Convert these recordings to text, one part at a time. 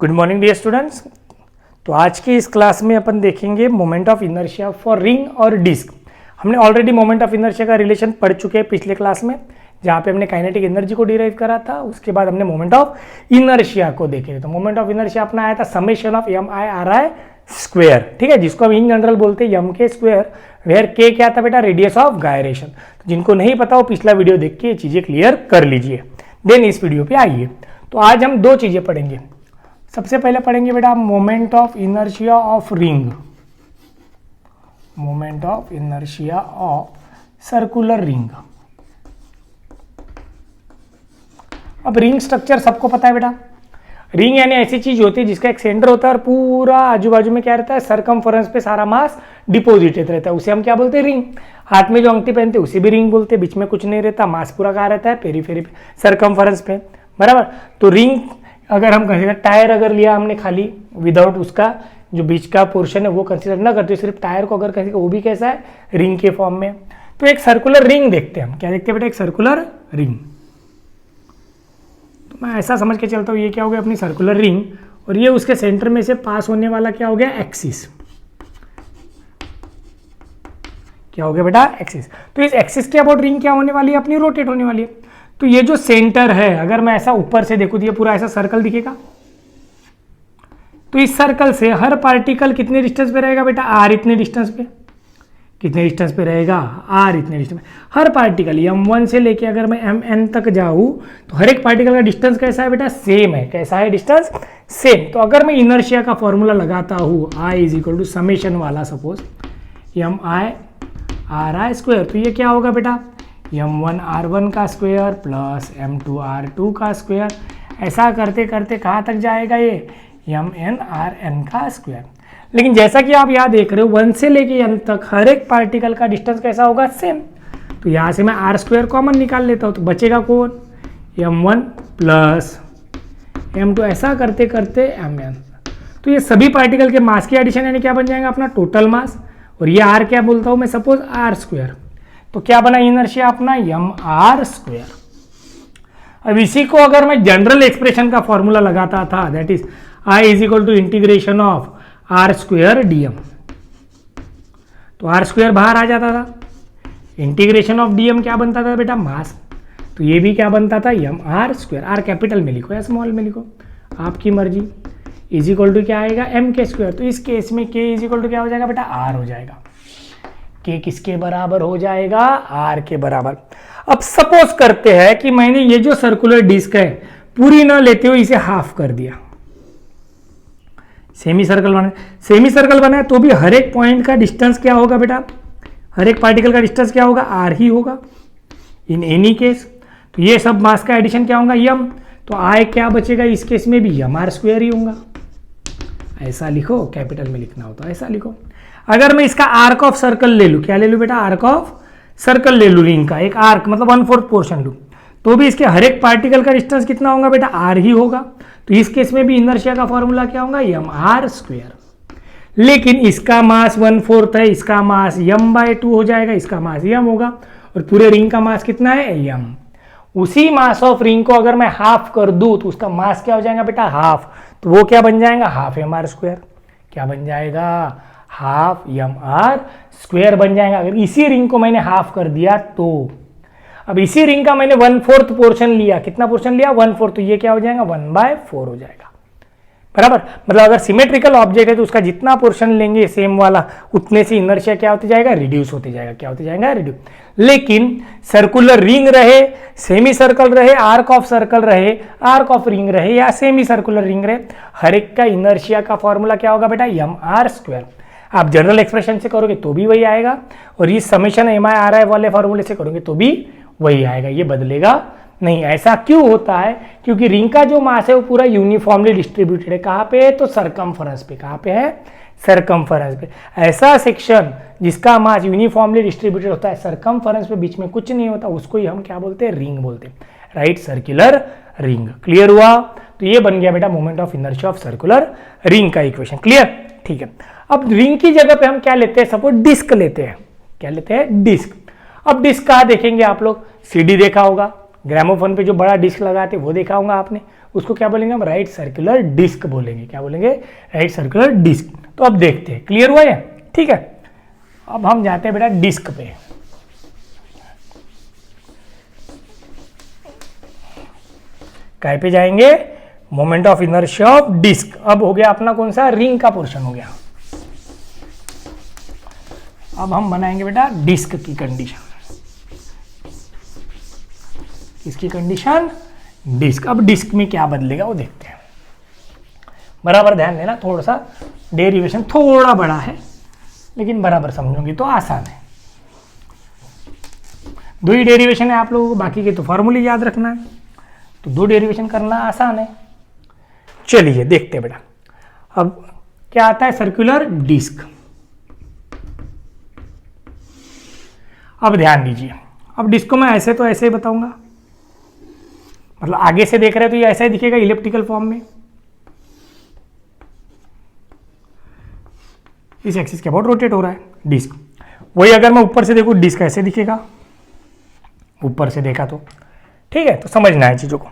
Good morning dear students. तो आज की इस क्लास में अपन देखेंगे moment of inertia for ring और डिस्क। हमने ऑलरेडी मोमेंट ऑफ इनर्शिया का रिलेशन पढ़ चुके हैं पिछले क्लास में, जहाँ पे हमने काइनेटिक एनर्जी को डिराइव करा था। उसके बाद हमने मोमेंट ऑफ इनर्शिया को देखे। तो मोमेंट ऑफ इनर्शिया अपना आया था summation of M I R I square, ठीक है, जिसको हम इन जनरल बोलते हैं एम के स्क्वायर, वेयर के क्या था बेटा, रेडियस ऑफ गायरेशन। तो जिनको नहीं पता हो पिछला वीडियो देख के ये चीजें क्लियर कर लीजिए, देन इस वीडियो पे आइए। तो आज हम दो चीजें पढ़ेंगे। सबसे पहले पढ़ेंगे बेटा moment of inertia of ring, moment of inertia of circular ring. अब रिंग स्ट्रक्चर सबको पता है बेटा। रिंग यानी ऐसी चीज होती है जिसका एक सेंटर होता है और पूरा आजू बाजू में क्या रहता है, सरकमफरेंस पे सारा मास डिपोजिटेड रहता है, उसे हम क्या बोलते हैं, रिंग। हाथ में जो अंगूठी पहनते हैं उसे भी रिंग बोलते हैं। बीच में कुछ नहीं रहता, मास पूरा कहाँ रहता है, पेरीफेरी पे, सरकमफरेंस पे, बराबर। तो रिंग अगर हम कंसीडर, टायर अगर लिया हमने खाली विदाउट उसका जो बीच का पोर्शन है वो कंसीडर ना करते, सिर्फ टायर को अगर कंसीडर, वो भी कैसा है, रिंग के फॉर्म में। तो एक सर्कुलर रिंग देखते हैं हम, क्या देखते हैं बेटा, एक सर्कुलर रिंग। तो मैं ऐसा समझ के चलता हूँ, ये क्या हो गया अपनी सर्कुलर रिंग, और ये उसके सेंटर में से पास होने वाला क्या हो गया, एक्सिस। क्या हो गया बेटा, एक्सिस। तो इस एक्सिस के अबाउट रिंग क्या होने वाली है अपनी, रोटेट होने वाली है। तो ये जो सेंटर है, अगर मैं ऐसा ऊपर से देखूं तो ये पूरा ऐसा सर्कल दिखेगा। तो इस सर्कल से हर पार्टिकल कितने डिस्टेंस पे रहेगा बेटा, आर इतने डिस्टेंस पे। कितने डिस्टेंस पे रहेगा, आर इतने डिस्टेंस पे। हर पार्टिकल m1 से लेके अगर मैं mn तक जाऊं तो हर एक पार्टिकल का डिस्टेंस कैसा है बेटा, सेम है। कैसा है डिस्टेंस, सेम। तो अगर मैं इनर्शिया का फॉर्मूला लगाता हूं, I is equal to summation वाला, सपोज mi ri स्क्वायर, तो ये क्या होगा बेटा, m1 r1 का स्क्वायर प्लस m2 r2 का स्क्वायर। ऐसा करते करते कहाँ तक जाएगा ये, mn rn का स्क्वायर। लेकिन जैसा कि आप यहाँ देख रहे हो 1 से लेके n तक हर एक पार्टिकल का डिस्टेंस कैसा होगा, सेम। तो यहाँ से मैं r स्क्वायर कॉमन निकाल लेता हूँ, तो बचेगा कौन, m1 प्लस m2, ऐसा करते करते mn। तो ये सभी पार्टिकल के मास की एडिशन यानी क्या बन जाएगा अपना टोटल मास, और ये r क्या बोलता हूँ मैं, सपोज r स्क्वायर। तो क्या बना इनर्शिया अपना, mr स्क्वायर। अब इसी को अगर मैं जनरल एक्सप्रेशन का फॉर्मूला लगाता था, that is I is equal to integration of R square dm, तो आर स्क्वायर बाहर आ जाता था। इंटीग्रेशन ऑफ dm क्या बनता था बेटा, मास। तो ये भी क्या बनता था, mr स्क्वायर। आर कैपिटल में लिखो या स्मॉल में लिखो, आपकी मर्जी। इज इक्वल टू क्या आएगा, m के स्क्वायर। तो इस केस में k इज इक्वल टू क्या हो जाएगा बेटा, r हो जाएगा। k किसके बराबर हो जाएगा, r के बराबर। अब सपोज करते हैं कि मैंने ये जो सर्कुलर डिस्क है पूरी ना लेते हुए इसे हाफ कर दिया, सेमी सर्कल बना। सेमी सर्कल बनाया तो भी हर एक पॉइंट का डिस्टेंस क्या होगा बेटा, हर एक पार्टिकल का डिस्टेंस क्या होगा, r ही होगा इन एनी केस। तो ये सब मास का एडिशन क्या होगा, m। तो I क्या बचेगा इस केस में भी, mr स्क्वायर ही होगा। ऐसा लिखो, कैपिटल में लिखना हो तो ऐसा लिखो। अगर मैं इसका आर्क ऑफ सर्कल ले लूँ, क्या ले लूँ बेटा, आर्क ऑफ सर्कल ले लूँ, रिंग का एक आर्क मतलब 1/4 पोर्शन लूँ, तो भी इसके हर एक पार्टिकल का डिस्टेंस कितना होगा बेटा, r ही होगा। तो इस केस में भी इनर्शिया का फॉर्मूला क्या होगा, mr स्क्वायर। लेकिन इसका मास 1/4 है, इसका मास m/2 हो जाएगा, इसका मास m होगा, और पूरे रिंग का मास कितना है, m। उसी मास ऑफ रिंग को अगर मैं हाफ कर दूं तो उसका मास क्या हो जाएगा बेटा, हाफ। तो वो क्या बन जाएगा, हाफ mr स्क्वायर। क्या बन जाएगा, हाफ mr स्क्वायर बन जाएगा। अगर इसी रिंग को मैंने हाफ कर दिया तो, अब इसी रिंग का मैंने 1/4 पोर्शन लिया, कितना पोर्शन लिया, 1/4, तो ये क्या हो जाएगा, 1/4 हो जाएगा, बराबर। मतलब अगर सिमेट्रिकल ऑब्जेक्ट है तो उसका जितना पोर्शन लेंगे सेम वाला, उतने से इनर्शिया क्या होते जाएगा, रिड्यूस होते जाएगा। क्या होते जाएगा, रिड्यूस। लेकिन सर्कुलर रिंग रहे, सेमी सर्कल रहे, आर्क ऑफ सर्कल रहे, आर्क ऑफ रिंग रहे, या सेमी सर्कुलर रिंग रहे, हर एक का इनर्शिया का फॉर्मूला क्या होगा बेटा, mr स्क्वायर। आप जनरल एक्सप्रेशन से करोगे तो भी वही आएगा, और ये summation M I R I वाले फॉर्मूले से करोगे तो भी वही आएगा, ये बदलेगा नहीं। ऐसा क्यों होता है, क्योंकि रिंग का जो मास है वो पूरा यूनिफॉर्मली डिस्ट्रीब्यूटेड है। कहाँ पे है, तो सरकमफरेंस पे। कहाँ पे है, सरकमफरेंस पे। ऐसा सेक्शन जिसका मास यूनिफॉर्मली डिस्ट्रीब्यूटेड होता है, सरकमफरेंस पे बीच में कुछ नहीं होता, उसको ही हम क्या बोलते हैं, रिंग बोलते हैं, राइट, सर्कुलर रिंग। क्लियर हुआ। तो ये बन गया बेटा moment of inertia of circular ring का इक्वेशन। क्लियर, ठीक है। अब रिंग की जगह पे हम क्या लेते हैं, सपोज डिस्क लेते हैं। क्या लेते हैं, डिस्क। अब डिस्क कहाँ देखेंगे आप लोग, CD देखा होगा, ग्रामोफोन पे जो बड़ा डिस्क लगाते वो देखा होगा आपने, उसको क्या बोलेंगे हम, राइट सर्कुलर डिस्क बोलेंगे। क्या बोलेंगे, राइट सर्कुलर डिस्क। तो अब देखते हैं, क्लियर हुआ है, ठीक है। अब हम जाते हैं बेटा डिस्क पे। काय पे जाएंगे, moment of inertia of disc. अब हो गया अपना कौन सा, रिंग का पोर्शन हो गया। अब हम बनाएंगे बेटा डिस्क की कंडीशन। किसकी कंडीशन, डिस्क। अब डिस्क में क्या बदलेगा वो देखते हैं। बराबर ध्यान देना, थोड़ा सा डेरिवेशन थोड़ा बड़ा है लेकिन बराबर समझोगे तो आसान है। दो ही डेरिवेशन है आप लोगों को, बाकी के तो फॉर्मूले याद रखना है, तो दो डेरिवेशन करना आसान है। चलिए देखते हैं बेटा। अब क्या आता है, सर्कुलर डिस्क। अब ध्यान दीजिए, अब डिस्क को मैं ऐसे तो ऐसे ही बताऊंगा, मतलब आगे से देख रहे हैं तो ये ऐसा ही दिखेगा इलिप्टिकल फॉर्म में, इस एक्सिस के अबाउट रोटेट हो रहा है डिस्क। वही अगर मैं ऊपर से देखूं, डिस्क ऐसे दिखेगा, ऊपर से देखा तो, ठीक है। तो समझना है चीजों को।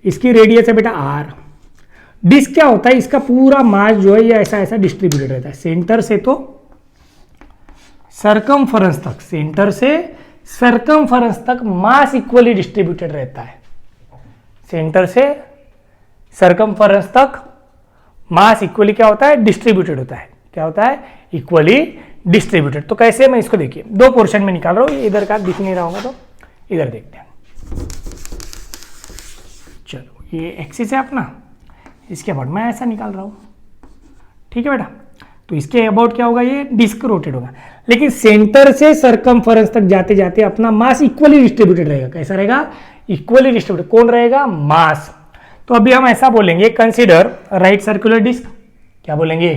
इसकी रेडियस है बेटा आर। डिस्क क्या होता है, इसका पूरा मास जो है ये ऐसा ऐसा डिस्ट्रीब्यूटेड रहता है, सेंटर से तो सरकमफरेंस तक, सेंटर से सरकमफरेंस तक मास इक्वली डिस्ट्रीब्यूटेड रहता है। सेंटर से सरकमफरेंस तक मास इक्वली क्या होता है, डिस्ट्रीब्यूटेड होता है। क्या होता है, इक्वली डिस्ट्रीब्यूटेड। तो कैसे, मैं इसको देखिए दो पोर्शन में निकाल रहा हूं, इधर का दिख नहीं रहा होगा तो इधर देखते हैं। चलो ये एक्सिस है अपना, इसके अबाउट मैं ऐसा निकाल रहा हूं, ठीक है बेटा। तो इसके अबाउट क्या होगा, ये डिस्क रोटेट होगा, लेकिन सेंटर से सरकमफरेंस तक जाते जाते अपना मास इक्वली डिस्ट्रीब्यूटेड रहेगा। कैसा रहेगा, इक्वली डिस्ट्रीब्यूटेड। कौन रहेगा, मास। तो अभी हम ऐसा बोलेंगे, कंसीडर राइट सर्कुलर डिस्क। क्या बोलेंगे,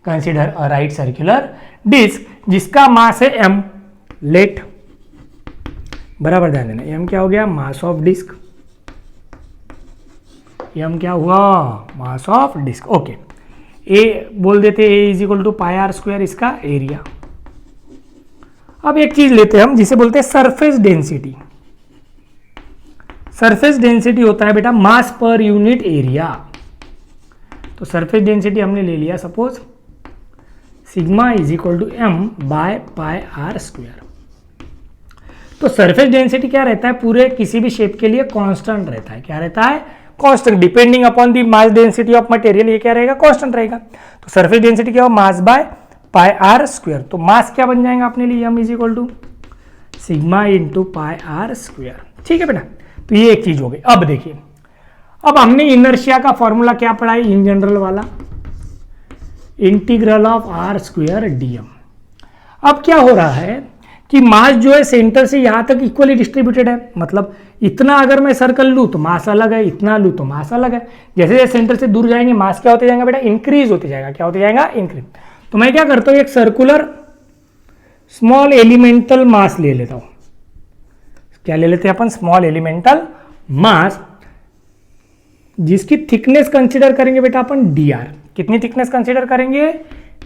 consider a right circular disc जिसका मास है m। लेट, बराबर ध्यान देना, m क्या हो गया, मास ऑफ डिस्क। m क्या हुआ, mass of disc. Okay, A बोल देते a is equal to pi R square, इसका एरिया। अब एक चीज लेते हैं हम जिसे बोलते हैं सरफेस डेंसिटी। सरफेस डेंसिटी होता है बेटा मास पर यूनिट एरिया। तो सरफेस डेंसिटी हमने ले लिया suppose sigma is equal to m by pi R square. तो सरफेस डेंसिटी क्या रहता है, पूरे किसी भी शेप के लिए कांस्टेंट रहता है। क्या रहता है, constant, depending upon the mass density of material. ये क्या रहेगा, कांस्टेंट रहेगा। तो सरफेस डेंसिटी क्या हो, mass by pi R square. तो मास क्या बन जाएगा अपने लिए, m is equal to sigma into pi R square. ठीक है बेटा, तो ये एक चीज हो गई। अब देखिए, अब हमने इनर्शिया का फॉर्मूला क्या पढ़ा है, इन जनरल वाला, integral of R square DM. अब क्या हो रहा है कि मास जो है सेंटर से यहां तक इक्वली डिस्ट्रीब्यूटेड है, मतलब इतना अगर मैं सर्कल लूं तो मास अलग है, इतना लूं तो मास अलग है। जैसे जैसे सेंटर से दूर जाएंगे मास क्या होते जाएगा बेटा, इंक्रीज होते जाएगा। क्या होते जाएगा, इंक्रीज। तो मैं क्या करता हूं, एक सर्कुलर स्मॉल एलिमेंटल मास ले लेता हूं। क्या ले लेते हैं अपन, स्मॉल एलिमेंटल मास, जिसकी थिकनेस कंसीडर करेंगे बेटा अपन dr। कितनी थिकनेस कंसीडर करेंगे,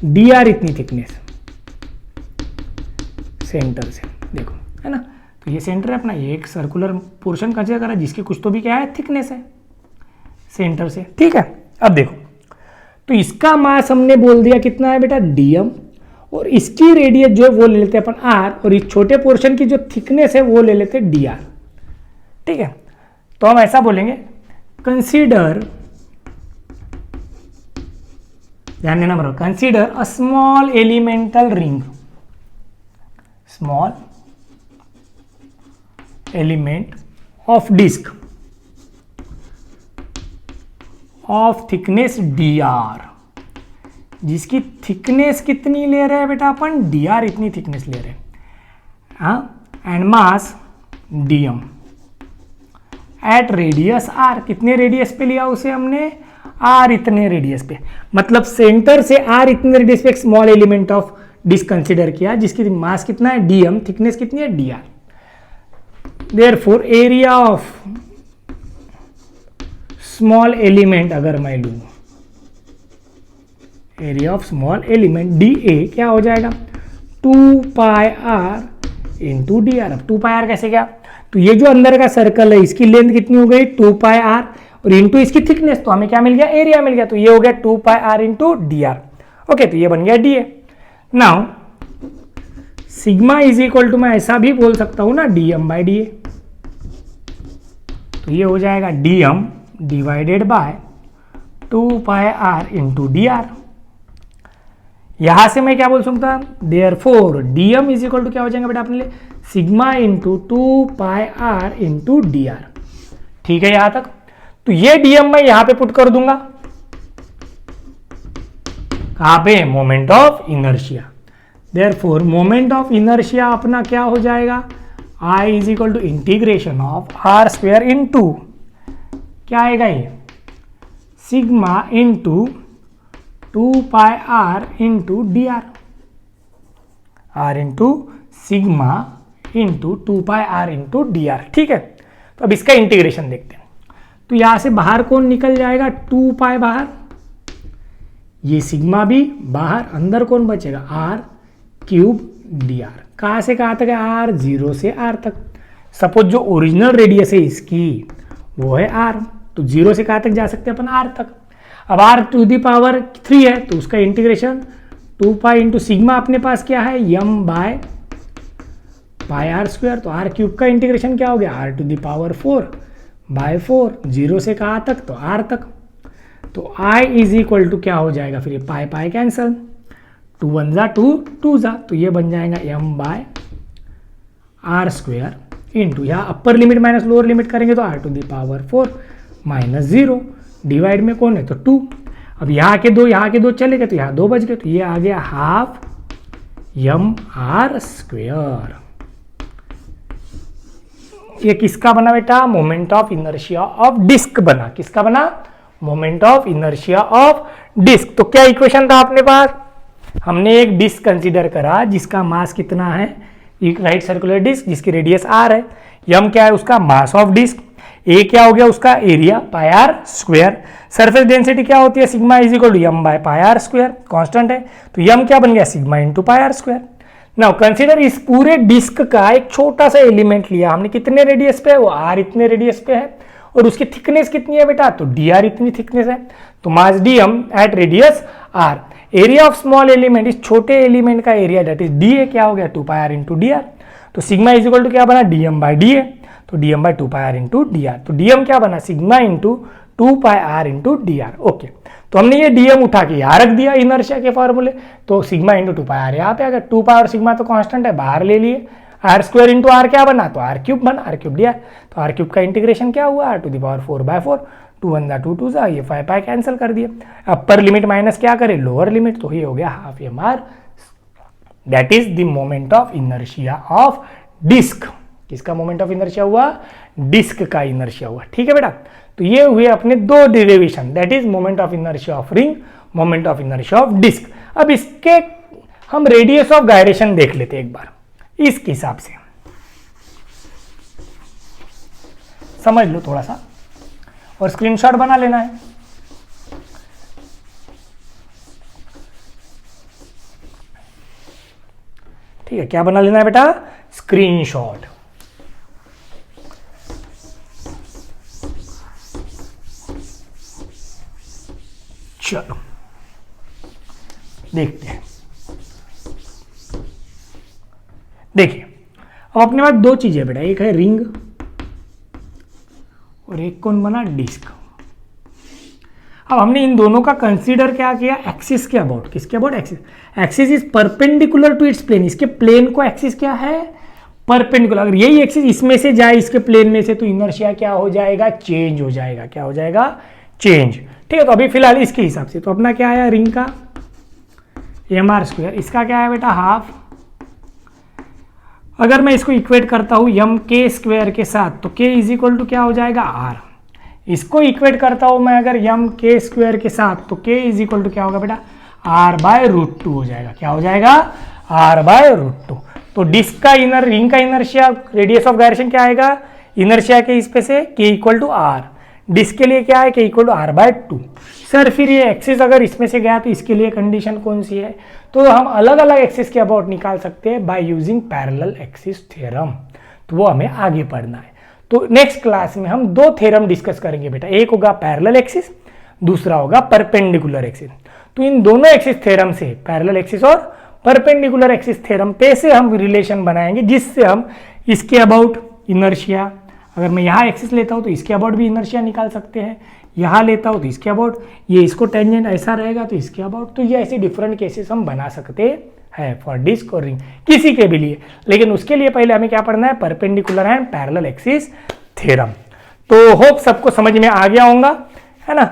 dr इतनी थिकनेस सेंटर से, देखो है ना। तो ये सेंटर है अपना, ये एक सर्कुलर पोर्शन कंसीडर करा जिसकी कुछ तो भी क्या है, थिकनेस है सेंटर से। ठीक है, अब देखो, तो इसका मास हमने बोल दिया कितना है बेटा, dm, और इसकी रेडियस जो है वो ले लेते हैं अपन r, और इस छोटे पोर्शन की जो थिकनेस है वो ले लेते हैं dr। ठीक है, तो हम ऐसा बोलेंगे, कंसीडर, ध्यान देना बराबर, consider a small elemental ring, small element of disc of thickness dr, जिसकी थिकनेस कितनी ले रहे हैं बेटा अपन, dr इतनी थिकनेस ले रहे हैं, हाँ, and mass dm at radius r। कितने रेडियस पे लिया उसे हमने, r इतने रेडियस पे, मतलब सेंटर से r इतने रेडियस पे एक small element of disc consider किया जिसकी मास कितना है, dm, थिकनेस कितनी है, dr। Therefore area of small element अगर मैं लूं, area of small element dA क्या हो जाएगा, 2 पाई r इंटू dr। अब 2 पाई r कैसे, क्या तो ये जो अंदर का सर्कल है इसकी लेंथ कितनी हो गई 2 पाई आर और इंटू इसकी थिकनेस, तो हमें क्या मिल गया एरिया मिल गया, तो ये हो गया 2 pi R into D R. Okay, तो ये बन गया D A. Now sigma is equal to, मैं ऐसा भी बोल सकता हूं ना D M by D A, तो ये हो जाएगा D M divided by 2 pi R into D R. यहां से मैं क्या बोल सकता, therefore D M is equal to क्या हो जाएगा बेटा अपने लिए sigma into 2 pi R into D R. ठीक है यहां तक। तो ये डीएम मैं यहां पे पुट कर दूंगा, कहां पे, moment of inertia. Therefore moment of inertia अपना क्या हो जाएगा, I is equal to integration of R square into क्या आएगा ये sigma into 2 pi R into D R, R into sigma into 2 pi R into D R. ठीक है, तो अब इसका इंटीग्रेशन देखते हैं। तो यहां से बाहर कौन निकल जाएगा 2 पाई बाहर, ये सिग्मा भी बाहर, अंदर कौन बचेगा आर क्यूब डी आर। कहां से कहां तक है, आर 0 से आर तक। सपोज जो ओरिजिनल रेडियस है इसकी वो है आर, तो 0 से कहां तक जा सकते हैं अपन आर तक। अब आर टू दी पावर 3 है तो उसका इंटीग्रेशन 2 पाई इंटू सिग्मा अपने पास क्या है M by pi R square, तो आर क्यूब का इंटीग्रेशन क्या हो गया R to the power 4 by 4, 0 से कहां तक तो आर तक। तो आई इज इक्वल टू क्या हो जाएगा फिर ये पाई पाई कैंसल, 2 1 जा 2 2 जा, तो ये बन जाएगा M by R square into यहाँ upper limit minus lower limit करेंगे तो R to the power 4 minus 0, divide में कौन है तो 2। अब यहाँ के दो चले गए तो यहाँ 2 बच गए, तो ये आ गया हाफ एम आर स्क्वायर। ये किसका बना बेटा, moment of inertia of disc बना। किसका बना, moment of inertia of disc. तो क्या इक्वेशन था अपने पास, हमने एक डिस्क कंसीडर करा जिसका मास कितना है, एक राइट सर्कुलर डिस्क जिसकी रेडियस आर है, यम क्या है उसका मास ऑफ डिस्क, ए क्या हो गया उसका area pi R square, surface density क्या होती है sigma is equal to M by pi R square, constant है तो यम क्या बन गया sigma into pi R square. Now consider इस पूरे डिस्क का एक छोटा सा एलिमेंट लिया हमने, कितने रेडियस पे है वो आर इतने रेडियस पे है, और उसकी थिकनेस कितनी है बेटा तो डी आर इतनी थिकनेस है, तो mass D M at radius R, area of small element इस छोटे एलिमेंट का area that is D A क्या हो गया 2 pi R into D R, तो सिग्मा इज इक्वल टू क्या बना D M by D A, तो D M by 2 pi R into D R, तो डी एम क्या बना sigma into 2 pi R into D R. Okay, तो हमने ये डी एम उठा के यहाँ रख दिया इनर्शिया के फॉर्मूले, तो सिग्मा इंटू 2 पाई आर यहाँ पे आ गया, 2 पाई और सिग्मा तो कांस्टेंट है बाहर ले लिए, आर स्क्वायर इंटू आर क्या बना तो आर क्यूब बना, आर क्यूब डी आर, तो आर क्यूब का इंटीग्रेशन क्या हुआ R to the power 4 by 4, 2 1 जा 2 2 जा, ये 5 पाई कैंसिल कर दिया, अपर लिमिट माइनस क्या करे लोअर लिमिट, तो ये हो गया half M R, that is the moment of inertia of disc. किसका मोमेंट ऑफ इनर्शिया हुआ, डिस्क का इनर्शिया हुआ। ठीक है बेटा, तो ये हुए अपने दो derivation, that is moment of inertia of ring, moment of inertia of disc. अब इसके हम रेडियस ऑफ गायरेशन देख लेते हैं एक बार, इसके हिसाब से समझ लो थोड़ा सा और स्क्रीनशॉट बना लेना है। ठीक है, क्या बना लेना है बेटा, स्क्रीनशॉट। चलो देखते हैं। देखिए अब अपने पास दो चीजें बेटा, एक है रिंग और एक कौन बना डिस्क। अब हमने इन दोनों का कंसीडर क्या किया, एक्सिस के अबाउट। किसके about, axis. Axis is perpendicular to its plane, इसके प्लेन को एक्सिस क्या है परपेंडिकुलर। अगर यही एक्सिस इसमें से जाए इसके प्लेन में से तो इनर्शिया क्या हो जाएगा, चेंज हो जाएगा। क्या हो जाएगा, चेंज। ठीक है, तो अभी फिलहाल इसके हिसाब से तो अपना क्या आया रिंग का एम आर स्क्वायर, इसका क्या है बेटा हाफ। अगर मैं इसको इक्वेट करता हूं यम के स्क्वायर के साथ तो के इज इक्वल टू क्या हो जाएगा आर। इसको इक्वेट करता हूं मैं अगर यम के स्क्वायर के साथ तो के इज इक्वल टू क्या होगा बेटा आर बाय रूट 2 हो जाएगा। क्या हो जाएगा, आर बाय रूट 2। तो डिस्क का इनर रिंग का इनर्शिया रेडियस ऑफ गायरेशन क्या आएगा, इनर्शिया के इस पे से के इक्वल टू आर, डिस्क के लिए क्या है के equal to R by 2। Sir फिर ये एक्सिस अगर इसमें से गया तो इसके लिए कंडीशन कौन सी है, तो हम अलग अलग एक्सिस के अबाउट निकाल सकते हैं by using parallel axis theorem. तो वो हमें आगे पढ़ना है। तो नेक्स्ट क्लास में हम दो थ्योरम डिस्कस करेंगे बेटा, एक होगा पैरेलल एक्सिस, दूसरा होगा परपेंडिकुलर एक्सिस। तो इन दोनों एक्सिस थ्योरम से, पैरेलल एक्सिस और परपेंडिकुलर एक्सिस थ्योरम पे से हम रिलेशन बनाएंगे, जिससे हम इसके अबाउट इनर्शिया, अगर मैं यहाँ एक्सिस लेता हूँ तो इसके अबाउट भी इनर्शिया निकाल सकते हैं, यहाँ लेता हूँ तो इसके अबाउट, ये इसको टेंजेंट ऐसा रहेगा तो इसके अबाउट, तो ये ऐसे डिफरेंट केसेस हम बना सकते हैं फॉर डिस्क और रिंग, किसी के भी लिए। लेकिन उसके लिए पहले हमें क्या पढ़ना है, perpendicular and parallel axis theorem. तो होप सबको समझ में आ गया होगा, है ना।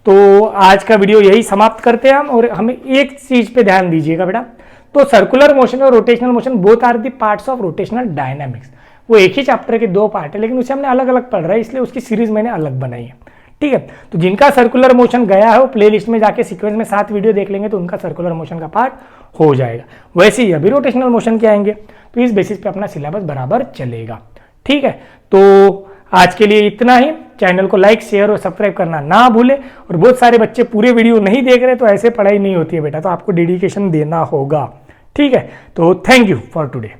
तो आज का वीडियो यही समाप्त करते हैं हम, और हमें एक चीज पे ध्यान दीजिएगा बेटा, तो सर्कुलर मोशन और rotational motion both are the parts of rotational dynamics. वो एक ही चैप्टर के दो पार्ट है, लेकिन उसे हमने अलग अलग पढ़ रहा है, इसलिए उसकी सीरीज मैंने अलग बनाई है, ठीक है। तो जिनका सर्कुलर मोशन गया है वो प्लेलिस्ट में जाके सीक्वेंस में 7 वीडियो देख लेंगे तो उनका सर्कुलर मोशन का पार्ट हो जाएगा। वैसे ही अभी रोटेशनल मोशन के आएंगे, तो इस बेसिस पे अपना सिलेबस बराबर चलेगा, ठीक है। तो आज के लिए इतना ही। चैनल को लाइक, शेयर और सब्सक्राइब करना ना भूले। और बहुत सारे बच्चे पूरे वीडियो नहीं देख रहे, तो ऐसे पढ़ाई नहीं होती है बेटा, तो आपको डेडिकेशन देना होगा, ठीक है। तो थैंक यू फॉर टुडे।